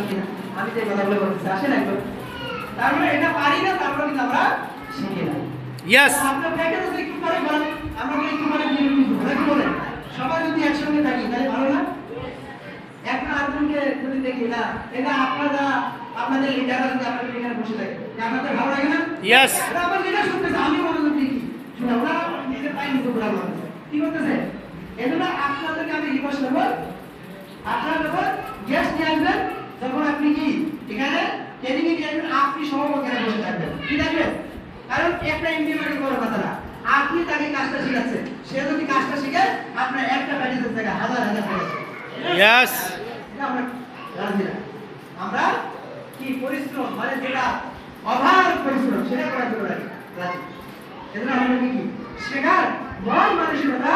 শিখি না। আমি যে কথাগুলো বলতেছি আসেন একদম, তার মানে এটা পারি না, তারপরে কিন্তু আমরা শিখি না। ইয়েস, আপনার প্যাকেজ আছে একটু পরে বলেন, আমরা একটু পরে কি বলেন, সবাই যদি একসঙ্গে থাকি তাহলে ভালো না? একটা আরেকজনকে যদি দেখি না, এটা আপনারা আপনাদের লিডাররা যদি আপনাদের এখানে বসে থাকে, আপনাদের ভালো লাগে না? ইয়েস, এটা আমার লিডার শুনতেছে, আমি মনোযোগ দিই শুনে, ওরা নিজের পায়ে নিজে ঘোরা করতেছে, কি করতেছে? এজন্য আপনাদেরকে আমি রিকোয়েস্ট করবো, আপনারা যখন গেস্ট নিয়ে আসবেন, যখন আপনি কি এখানে ট্রেনিং এ নিয়ে আসবেন, আপনি সহযোগিতা বসে থাকবেন, কি থাকবেন? কারণ একটা ইমপ্লিমেন্ট করার কথা না, আপনি তাকে কাজটা শিখাচ্ছে, সে যদি কাজটা শিখে আপনার একটা প্যাকেজের জায়গায় হাজার হাজার টাকা। ইয়েস, আমরা রাজি না, আমরা কি পরিশ্রম মানে যেটা অভাব পরিশ্রম সেটা করার জন্য রাজি। এজন্য আমাদের কি শেখার মন মানসিকতা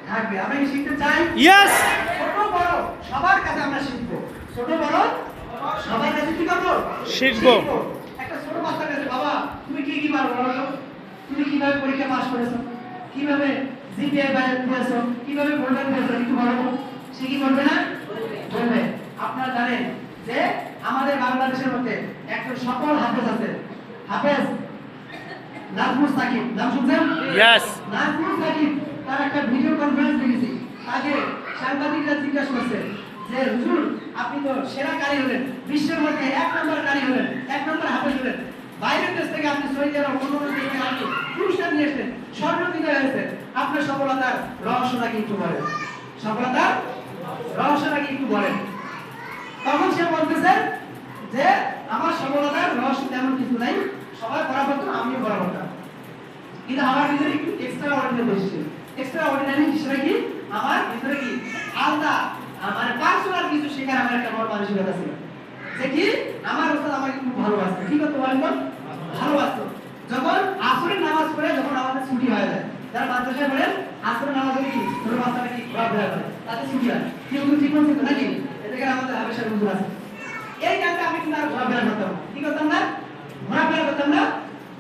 থাকবে। আমরা কি শিখতে চাই? ইয়েস, ছোট বড় সবার কাছে আমরা শিখবো, ছোট বড় সবার কাছে কি করবো? শিখবো। একটা ছোট বাচ্চার কাছে, বাবা তুমি কি কি পারো বলো তো? তুমি কিভাবে পরীক্ষা পাস করেছো, কিভাবে জিপিএ বাইরে পেয়েছো, কিভাবে গোল্ডেন পেয়েছো, একটু বলো তো। সে কি করবে না? বলবে। আপনারা জানেন যে আমাদের বাংলাদেশের মধ্যে একজন সফল হাফেজ আছে, হাফেজ নাজমুল সাকিব, নাম শুনছেন? ইয়েস, নাজমুল সাকিব, তার একটা ভিডিও কনফারেন্স দেখেছি, তাকে সাংবাদিকরা জিজ্ঞাসা করছে যে হুজুর আপনি তো সেরা কারি হলেন, বিশ্বের মধ্যে এক নম্বর কারি হলেন, এক নম্বর হাফেজ হলেন, বাইরের দেশ থেকে আপনি সৌদি আরব অন্য দেশ থেকে আপনি পুরস্কার নিয়ে এসেছেন, স্বর্ণ বিজয় হয়েছে, আপনার সফলতার রহস্যটা কি একটু বলেন, সফলতার রহস্যটা কি একটু বলেন। তখন সে বলতেছে যে আমার সফলতার রহস্য তেমন কিছু নাই, সবাই বরাবর তো আমিও বরাবর না, কিন্তু আমার ভিতরে একটু এক্সট্রা অর্ডিনারি বেশি। এক্সট্রা অর্ডিনারি হিসেবে কি আমার ভিতরে কি আলাদা মানে পার্সোনাল কিছু শেখার আমার একটা বড় মানসিকতা ছিল, যে কি আমার ওস্তাদ আমাকে খুব ভালোবাসতো। কি করতো বলেন তো? ভালোবাসতো। যখন আসরের নামাজ পড়ে যখন আমাদের ছুটি হয়ে যায়, যারা মাদ্রাসায় পড়েন আসরের নামাজ কি ছোট বাচ্চারা কি ঘোরাফেরা করে, তাতে ছুটি হয়, কেউ ঠিক বলছে তো নাকি? এদিকে আমাদের হাবেশার হুজুর আছে, এই টাইমটা আমি কিন্তু আর ঘোরাফেরা করতাম না। কি করতাম না? ঘোরাফেরা করতাম না।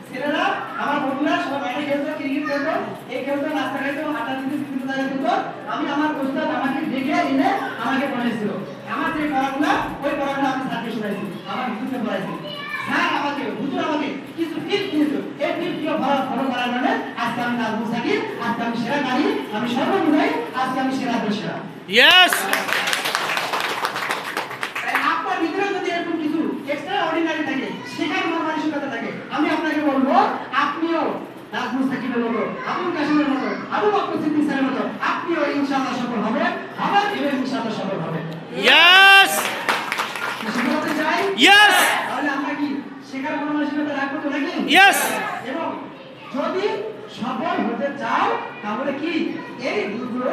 ছেলেরা আমার বন্ধুরা সবাই বাইরে খেলতো, ক্রিকেট খেলতো, এই খেলতো, নাস্তা খাইতো, আড্ডা দিতে বিভিন্ন জায়গায় খেলতো। আমি আমার ওস্তাদ আমাকে ডেকে এনে আমাকে পড়াইছিল। আমার যে পড়াগুলো ওই পড়াগুলো আমি স্যারকে শোনাইছি, আমার হুজুরকে পড়াইছি। স্যার আমাকে হুজুর আমাকে কিছু টিপস দিয়েছিল, এই টিপসগুলো ফলো করার মানে আজকে আমি নাজমুল সাকিব, আজকে আমি সেরা নারী, আমি সর্বগুণাই, আজকে আমি সেরা সেরা। ইয়েস, আপনার ভিতরে যদি এরকম কিছু এক্সট্রা অর্ডিনারি থাকে, শেখার মন মানসিকতা থাকে, আমি আপনাকে বলবো আপনিও নাজমুল সাকিবের মতো, আবুল কাসিমের মতো, আবু বকর সিদ্দিক স্যারের মতো আপনিও ইনশাআল্লাহ সফল হবেন, হবেন এবং ইনশাআল্লাহ সফল হবেন। ইয়েস, সফল হতে চাই? ইয়েস, তাহলে আমরা কি শেখার মন মানসিকতা রাখবো তো নাকি? ইয়েস, এবং যদি সফল হতে চাও তাহলে কি এই রুলগুলো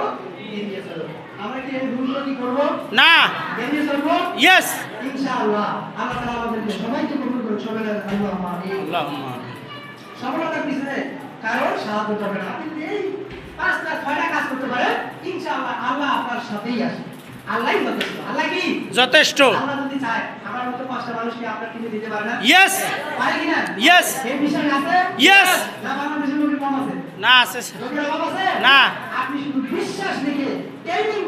এড়িয়ে চলো। আমরা কি এই রুলগুলো কি করবো না, এড়িয়ে চলবো? ইয়েস, ইনশাআল্লাহ আল্লাহ তাআলা আমাদেরকে সবাইকে কবুল করুন, সবাই আল্লাহুম্মা আমিন। আল্লাহুম্মা আমিন। সফলতার পিছনে কারোর সাহায্য করবে না, আপনি এই 5টা 6টা কাজ করতে পারেন, ইনশাআল্লাহ আল্লাহ আপনার সাথেই আছে। আল্লাহই যথেষ্ট। আল্লাহ কি যথেষ্ট। আল্লাহ যদি চায় আমার মতো 5টা মানুষকে আপনার কিনে দিতে পারে না? ইয়েস, পারে কি না? ইয়েস, এই বিষয় আছে? ইয়েস, না বাংলাদেশের লোকের কম আছে? না আছে, লোকের অভাব আছে? না। আপনি শুধু বিশ্বাস রেখে ট্রেনিং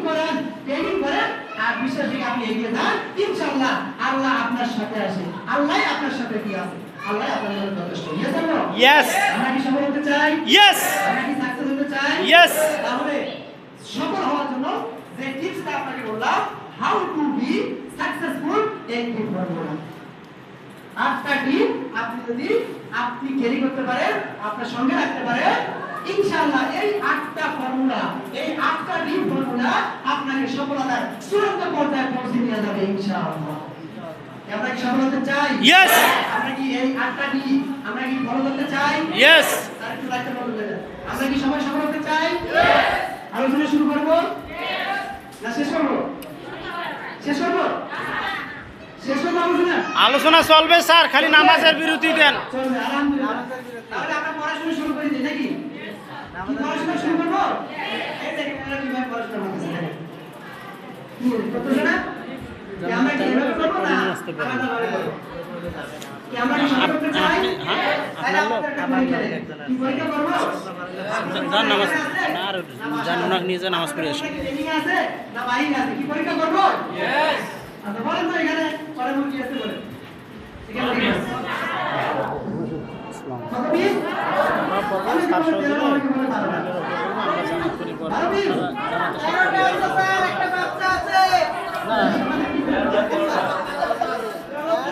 করেন আর বিশ্বাস রেখে আপনি এগিয়ে যান, ইনশাআল্লাহ আল্লাহ আপনার সাথে আছে। আল্লাহই আপনার সাথে কি আছে? আল্লাহ আপনার জন্য যথেষ্ট। Yes or no? ইয়েস, আমরা কি সফল হতে চাই? ইয়েস, আমরা কি সাকসেস হতে চাই? ইয়েস, তাহলে সফল হওয়ার জন্য যে টিপসটা আপনাকে বললাম, হাউ টু বি সাকসেসফুল, এই টিপ ফর্মুলা। 8টা টিপ আপনি যদি আপনি ক্যারি করতে পারেন, আপনার সঙ্গে রাখতে পারেন, ইনশাআল্লাহ এই 8টা ফর্মুলা, এই 8টা টিপ ফর্মুলা আপনাকে সফলতার চূড়ান্ত পর্যায়ে পৌঁছে নিয়ে যাবে ইনশাআল্লাহ। আমরা কি সফল হতে চাই? ইয়েস, আমরা কি এই 8টা টিপ আমরা কি ফলো করতে চাই? ইয়েস, তার একটু লাইটটা বন্ধ করে দেন। আমরা কি সবাই সফল হতে চাই? আলোচনা শুরু করব না শেষ করব? শেষ করব? শেষ করব আলোচনা? আলোচনা চলবে স্যার, খালি নামাজের বিরতি দেন। চলবে, আলহামদুলিল্লাহ। তাহলে আমরা পড়াশোনা শুরু করে দিই নাকি? কি পড়াশোনা শুরু করব? এই দেখেন আমরা কিভাবে পড়াশোনা করতেছি দেখেন। কি করতেছ না? কি আমরা কি এভাবে করব না আলাদাভাবে করব? কি আমরা কি সফল হতে চাই? তাহলে আমাদের একটা পরীক্ষা দেন। কি পরীক্ষা করব? যান নামাজ না জানো না, নিজে নামাজ পড়ে আসুন। ট্রেনিং আছে না বাইরে আছে? কি পরীক্ষা করব? ইয়েস। আচ্ছা বলেন তো এখানে কয়টা মুরগি আছে বলেন? এখানে দেখেন। কত পিস? অনেকে বলে 13, অনেকে বলে 12। আমরা জামাত করি পরে 12 পিস? জামাতে 13টা আছে স্যার, একটা বাচ্চা আছে।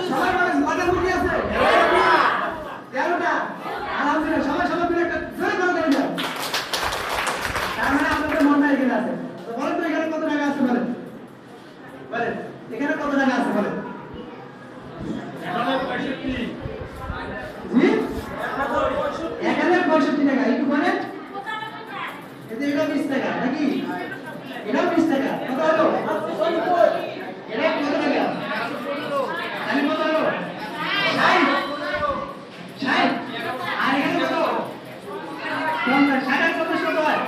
সবাই বলেন, কয়টা মুরগি আছে? 13টা। আলহামদুলিল্লাহ, সবাই সবাই মিলে একটা জোরে করে দেন। তার মানে আপনাদের মনটা এখানে আছে। তো বলেন তো এখানে কত টাকা আছে বলেন? বলেন, এখানে কত টাকা আছে বলেন? জি? এখানে 65 টাকা, একটু বলেন। এতে এটা 20 টাকা, নাকি? এটাও 20 টাকা। কত হলো? এটা কত টাকা? আমি কত হলো? 60? 60? আর এখানে কত? 50, 60 আর 50 কত হয়?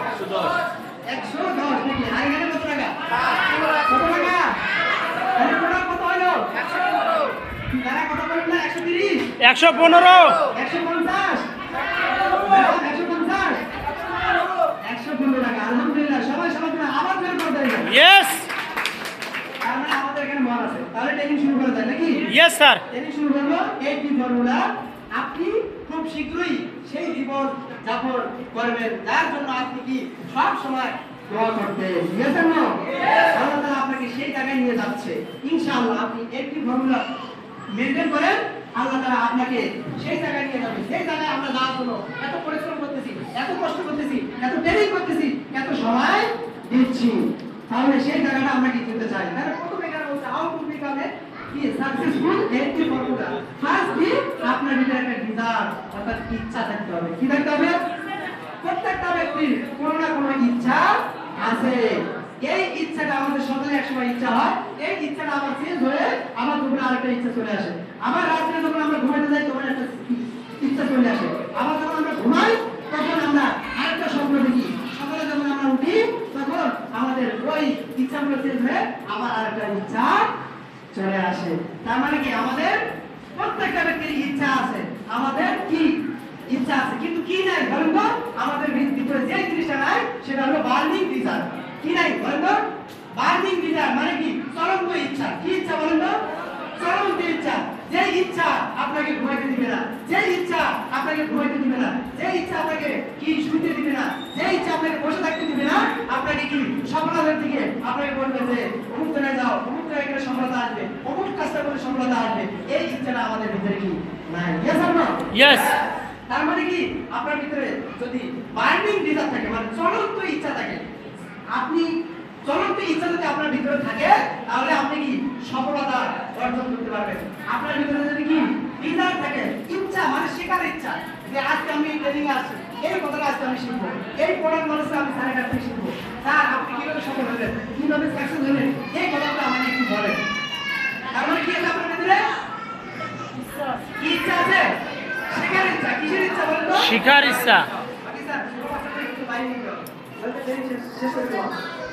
110 নাকি? আর এখানে কত টাকা? কত টাকা? তাহলে টোটাল কত হলো? 115। তারা কত বলেন না? 130? 115 150? 115 টাকা। আলহামদুলিল্লাহ, সবাই সবাই মিলে আবার বের করে দেয়। ইয়েস তার মানে আমাদের এখানে মন আছে। তাহলে ট্রেনিং শুরু করা যায় নাকি? ইয়েস স্যার ট্রেনিং শুরু করবো। এই কি ফর্মুলা আপনি খুব শীঘ্রই সেই জীবন যাপন করবেন, যার জন্য আপনি কি সব সময় দোয়া করতে গেছেন না? আল্লাহ তাআলা আপনাকে সেই জায়গায় নিয়ে যাচ্ছে। ইনশাআল্লাহ আপনি একটি ফর্মুলা মেনটেন করেন, আল্লাহ তাআলা আপনাকে সেই জায়গায় নিয়ে যাবে। সেই জায়গায় আমরা যাওয়ার জন্য এত পরিশ্রম করতেছি, এত কষ্ট করতেছি, এত ট্রেনিং করতেছি, এত সময় দিচ্ছি। তাহলে সেই জায়গাটা আমরা কি করতে চাই? তাহলে প্রথমে এখানে বলতে হাউ টু বিকাম এ কি সাকসেসফুল একটি ফর্মুলা। ফার্স্ট কি আপনার ভিতরে একটা ডিজায়ার অর্থাৎ ইচ্ছা থাকতে হবে। কি থাকতে হবে? প্রত্যেকটা ব্যক্তির কোনো না কোনো ইচ্ছা আছে। এই ইচ্ছাটা আমাদের সকালে একসময় ইচ্ছা হয়, এই ইচ্ছাটা আবার চেঞ্জ হয়ে আবার দুপুরে আরেকটা ইচ্ছা চলে আসে। আবার রাত্রে যখন আমরা ঘুমাতে যাই তখন একটা ইচ্ছা চলে আসে। আবার যখন আমরা ঘুমাই তখন আমরা আরেকটা স্বপ্ন দেখি। সকালে যখন আমরা উঠি তখন আমাদের ওই ইচ্ছাগুলো চেঞ্জ হয়ে আবার আরেকটা ইচ্ছা চলে আসে। তার মানে কি আমাদের প্রত্যেকটা ব্যক্তির ইচ্ছা আছে। আমাদের কি ইচ্ছা আছে, কিন্তু কি নাই বলেন তো? আমাদের ভিতরে যে জিনিসটা নাই সেটা হলো বার্নিং ডিজায়ার। কি নাই বলেন তো? বার্নিং ডিজায়ার মানে কি? চরম ইচ্ছা। কি ইচ্ছা বলেন তো? চরম ইচ্ছা। যে ইচ্ছা আপনাকে ঘুমাইতে দিবে না, যে ইচ্ছা আপনাকে ঘুমাইতে দিবে না, যে ইচ্ছা আপনাকে কি শুইতে দিবে না, যে ইচ্ছা আপনাকে বসে থাকতে দিবে না, আপনাকে কি সফলতার দিকে আপনাকে বলবে যে অমুক জায়গায় যাও, অমুক জায়গায় গেলে সফলতা আসবে, অমুক কাজটা করলে সফলতা আসবে। এই ইচ্ছাটা আমাদের ভিতরে কি নাই? Yes or no? ইয়েস তার মানে কি আপনার ভিতরে যদি বার্নিং ডিজায়ার থাকে, মানে চলন্ত ইচ্ছা থাকে, আপনি চলন্ত ইচ্ছা যদি আপনার ভিতরে থাকে তাহলে আপনি কি সফলতা অর্জন করতে পারবেন। আপনার ভিতরে যদি কি ডিজায়ার থাকে, ইচ্ছা মানে শেখার ইচ্ছা, যে আজকে আমি ট্রেনিং আসছি, এই কথাটা আজকে আমি শিখবো, এই পড়ার মানুষকে আমি স্যারের কাছ থেকে শিখবো। স্যার আপনি কিভাবে সফল হলেন, কিভাবে সাকসেস হলেন, এই কথাটা আমাকে একটু বলেন। তার মানে কি আছে আপনার ভিতরে? কি ইচ্ছা আছে? শেখার ইচ্ছা। কিসের ইচ্ছা বলেন তো? শিখার ইচ্ছা বাকি স্যার ছোট বাচ্চাদের একটু বাইরে নিয়ে যাও। শেষ করে দেবো।